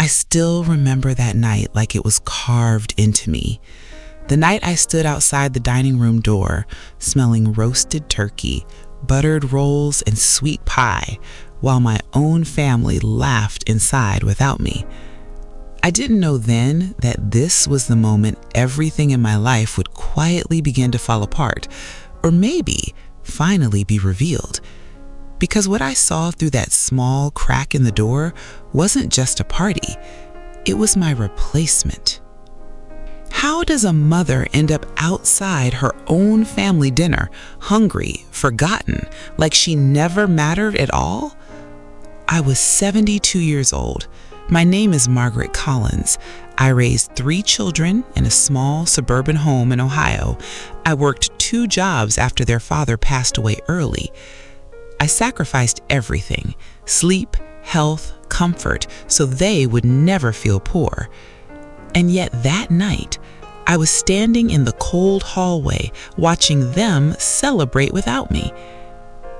still remember that night like it was carved into me. The night I stood outside the dining room door, smelling roasted turkey, buttered rolls, and sweet pie, while my own family laughed inside without me. I didn't know then that this was the moment everything in my life would quietly begin to fall apart, or maybe finally be revealed. Because what I saw through that small crack in the door wasn't just a party, it was my replacement. How does a mother end up outside her own family dinner, hungry, forgotten, like she never mattered at all? I was 72 years old. My name is Margaret Collins. I raised 3 children in a small suburban home in Ohio. I worked 2 jobs after their father passed away early. I sacrificed everything, sleep, health, comfort, so they would never feel poor. And yet that night, I was standing in the cold hallway watching them celebrate without me.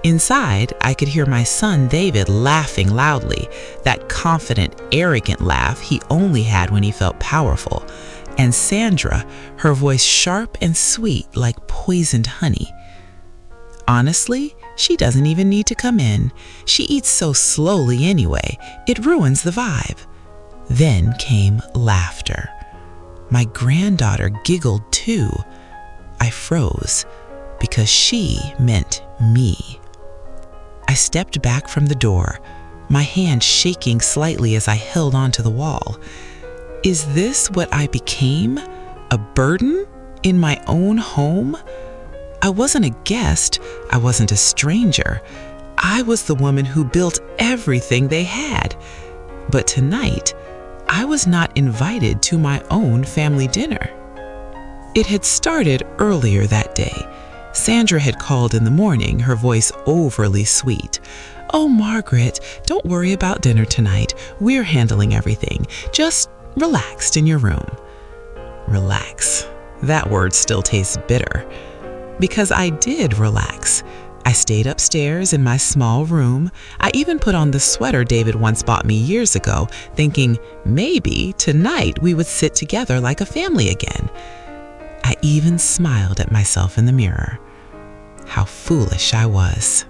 Inside, I could hear my son David laughing loudly, that confident, arrogant laugh he only had when he felt powerful, and Sandra, her voice sharp and sweet like poisoned honey. Honestly, she doesn't even need to come in. She eats so slowly anyway, it ruins the vibe. Then came laughter. My granddaughter giggled too. I froze because she meant me. I stepped back from the door, my hand shaking slightly as I held onto the wall. Is this what I became? A burden in my own home? I wasn't a guest. I wasn't a stranger. I was the woman who built everything they had. But tonight, I was not invited to my own family dinner. It had started earlier that day. Sandra had called in the morning, her voice overly sweet. "Oh, Margaret, don't worry about dinner tonight. We're handling everything. Just relaxed in your room." Relax. That word still tastes bitter. Because I did relax. I stayed upstairs in my small room. I even put on the sweater David once bought me years ago, thinking maybe tonight we would sit together like a family again. I even smiled at myself in the mirror. How foolish I was.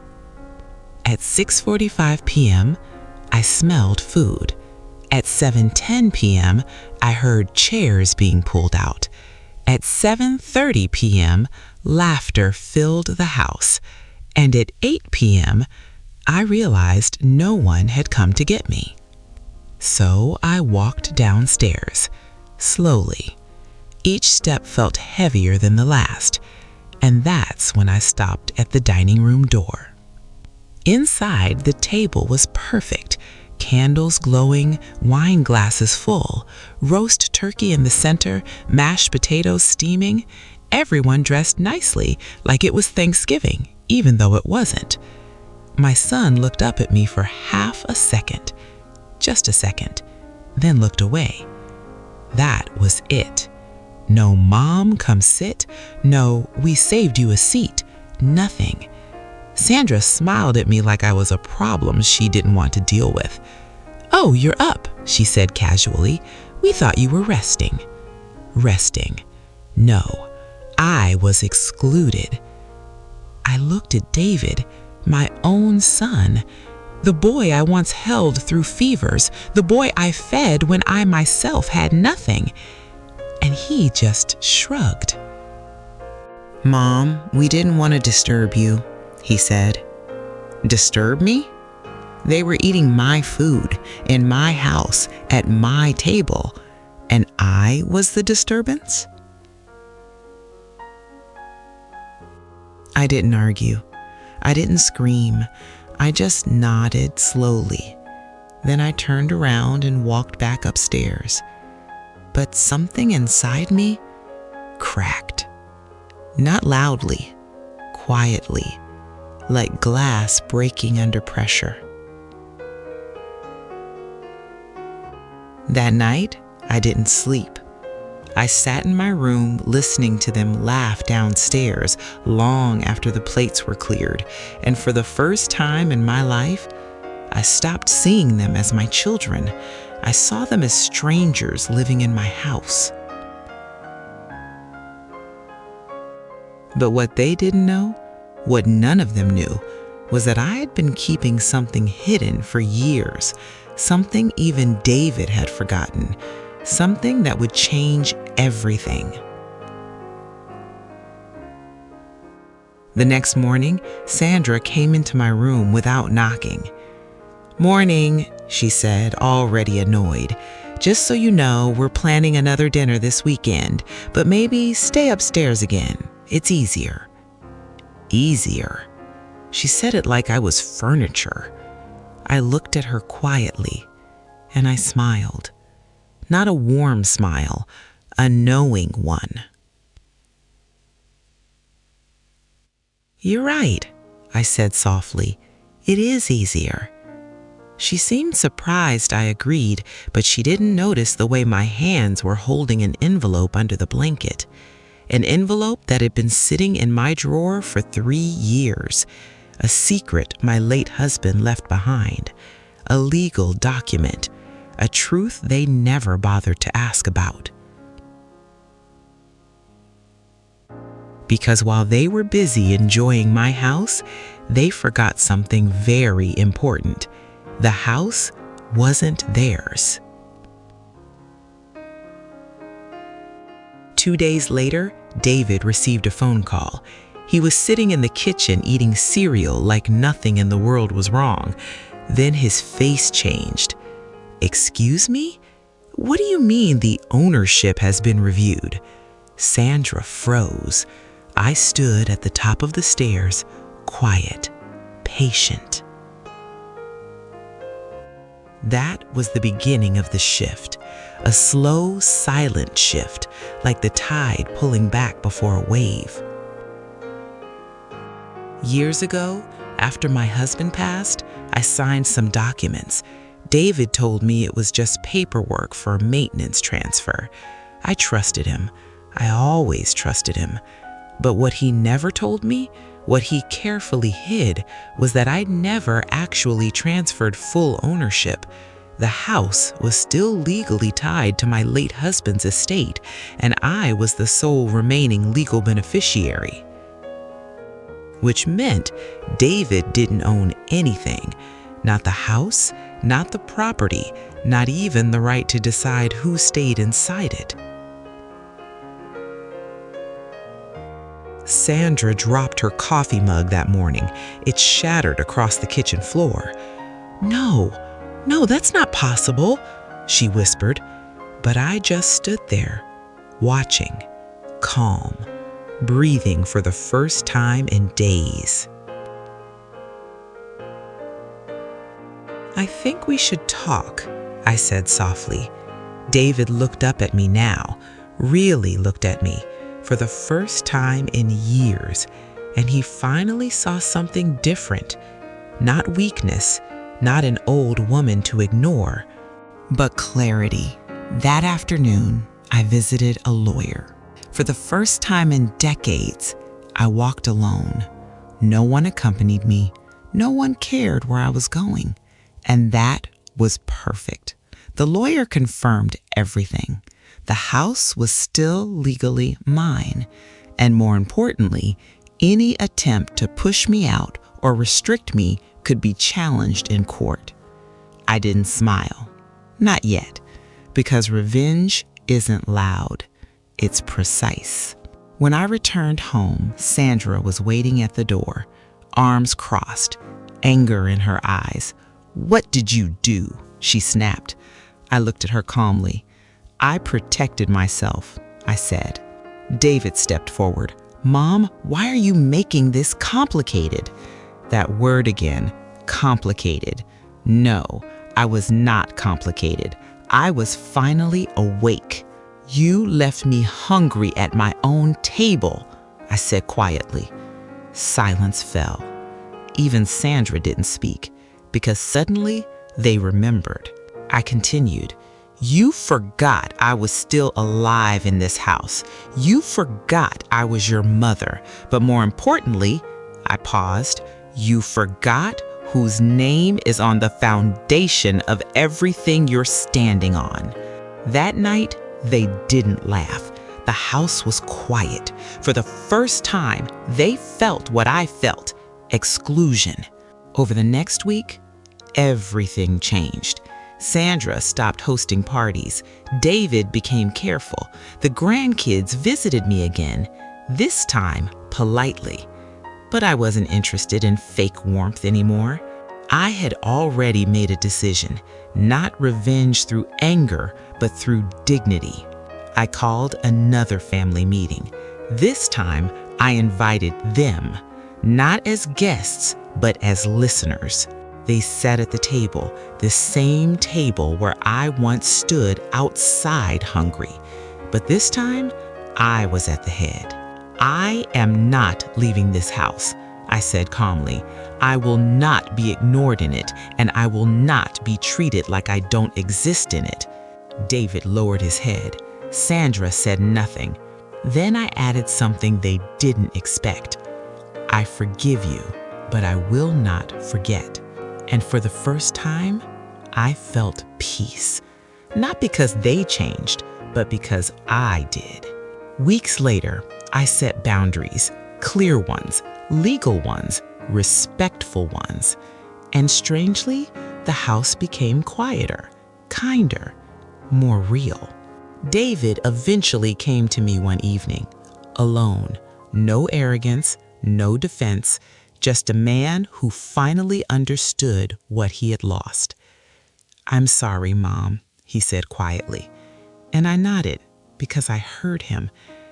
At 6:45 p.m., I smelled food. At 7:10 p.m., I heard chairs being pulled out. At 7:30 p.m., laughter filled the house. And at 8 p.m., I realized no one had come to get me. So I walked downstairs, slowly. Each step felt heavier than the last, and that's when I stopped at the dining room door. Inside, the table was perfect. Candles glowing, wine glasses full, roast turkey in the center, mashed potatoes steaming, everyone dressed nicely like it was Thanksgiving, even though it wasn't. My son looked up at me for half a second, just a second, then looked away. That was it. No "Mom, come sit." No "We saved you a seat." Nothing. Sandra smiled at me like I was a problem she didn't want to deal with. "Oh, you're up," she said casually. "We thought you were resting." Resting. No, I was excluded. I looked at David, my own son, the boy I once held through fevers, the boy I fed when I myself had nothing. And he just shrugged. "Mom, we didn't want to disturb you," he said. Disturb me? They were eating my food in my house at my table, and I was the disturbance? I didn't argue. I didn't scream. I just nodded slowly. Then I turned around and walked back upstairs. But something inside me cracked. Not loudly, quietly, like glass breaking under pressure. That night, I didn't sleep. I sat in my room listening to them laugh downstairs long after the plates were cleared, and for the first time in my life, I stopped seeing them as my children. I saw them as strangers living in my house. But what they didn't know, what none of them knew, was that I had been keeping something hidden for years, something even David had forgotten, something that would change everything. The next morning, Sandra came into my room without knocking. "Morning," she said, already annoyed. "Just so you know, we're planning another dinner this weekend, but maybe stay upstairs again. It's easier." Easier. She said it like I was furniture. I looked at her quietly, and I smiled. Not a warm smile, a knowing one. "You're right," I said softly. "It is easier." She seemed surprised I agreed, but she didn't notice the way my hands were holding an envelope under the blanket. An envelope that had been sitting in my drawer for 3 years. A secret my late husband left behind. A legal document. A truth they never bothered to ask about. Because while they were busy enjoying my house, they forgot something very important. The house wasn't theirs. 2 days later, David received a phone call. He was sitting in the kitchen eating cereal like nothing in the world was wrong. Then his face changed. "Excuse me? What do you mean the ownership has been reviewed?" Sandra froze. I stood at the top of the stairs, quiet, patient. That was the beginning of the shift, a slow, silent shift, like the tide pulling back before a wave. Years ago, after my husband passed, I signed some documents. David told me it was just paperwork for a maintenance transfer. I trusted him. I always trusted him. But what he never told me, what he carefully hid, was that I never actually transferred full ownership. The house was still legally tied to my late husband's estate, and I was the sole remaining legal beneficiary. Which meant David didn't own anything. Not the house, not the property, not even the right to decide who stayed inside it. Sandra dropped her coffee mug that morning. It shattered across the kitchen floor. No, that's not possible," she whispered. But I just stood there, watching, calm, breathing for the first time in days. "I think we should talk," I said softly. David looked up at me now, really looked at me, for the first time in years, and he finally saw something different. Not weakness, not an old woman to ignore, but clarity. That afternoon, I visited a lawyer. For the first time in decades, I walked alone. No one accompanied me. No one cared where I was going. And that was perfect. The lawyer confirmed everything. The house was still legally mine, and more importantly, any attempt to push me out or restrict me could be challenged in court. I didn't smile. Not yet, because revenge isn't loud, it's precise. When I returned home, Sandra was waiting at the door, arms crossed, anger in her eyes. "What did you do?" she snapped. I looked at her calmly. "I protected myself," I said. David stepped forward. "Mom, why are you making this complicated?" That word again, complicated. No, I was not complicated. I was finally awake. "You left me hungry at my own table," I said quietly. Silence fell. Even Sandra didn't speak, because suddenly they remembered. I continued. "You forgot I was still alive in this house. You forgot I was your mother. But more importantly," I paused, "you forgot whose name is on the foundation of everything you're standing on. That night, they didn't laugh. The house was quiet. For the first time, they felt what I felt: exclusion. Over the next week, everything changed. Sandra stopped hosting parties. David became careful. The grandkids visited me again, this time politely. But I wasn't interested in fake warmth anymore. I had already made a decision: not revenge through anger, but through dignity. I called another family meeting. This time, I invited them, not as guests, but as listeners. They sat at the table, the same table where I once stood outside hungry. But this time, I was at the head. "I am not leaving this house," I said calmly. "I will not be ignored in it, and I will not be treated like I don't exist in it." David lowered his head. Sandra said nothing. Then I added something they didn't expect. "I forgive you, but I will not forget." And for the first time, I felt peace. Not because they changed, but because I did. Weeks later, I set boundaries, clear ones, legal ones, respectful ones. And strangely, the house became quieter, kinder, more real. David eventually came to me one evening, alone. No arrogance, no defense, just a man who finally understood what he had lost. "I'm sorry, Mom," he said quietly. And I nodded because I heard him,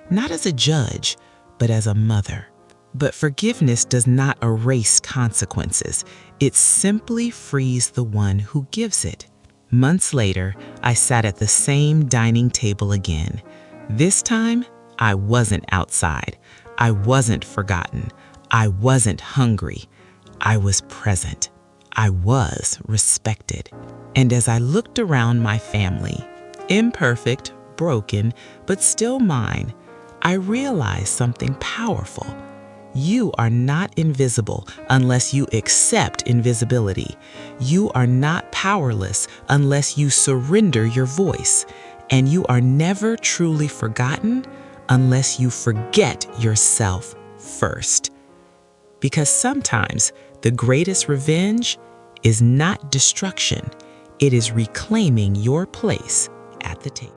not as a judge, but as a mother. But forgiveness does not erase consequences. It simply frees the one who gives it. Months later, I sat at the same dining table again. This time, I wasn't outside. I wasn't forgotten. I wasn't hungry. I was present. I was respected. And as I looked around my family, imperfect, broken, but still mine, I realized something powerful. You are not invisible unless you accept invisibility. You are not powerless unless you surrender your voice. And you are never truly forgotten unless you forget yourself first. Because sometimes the greatest revenge is not destruction, it is reclaiming your place at the table.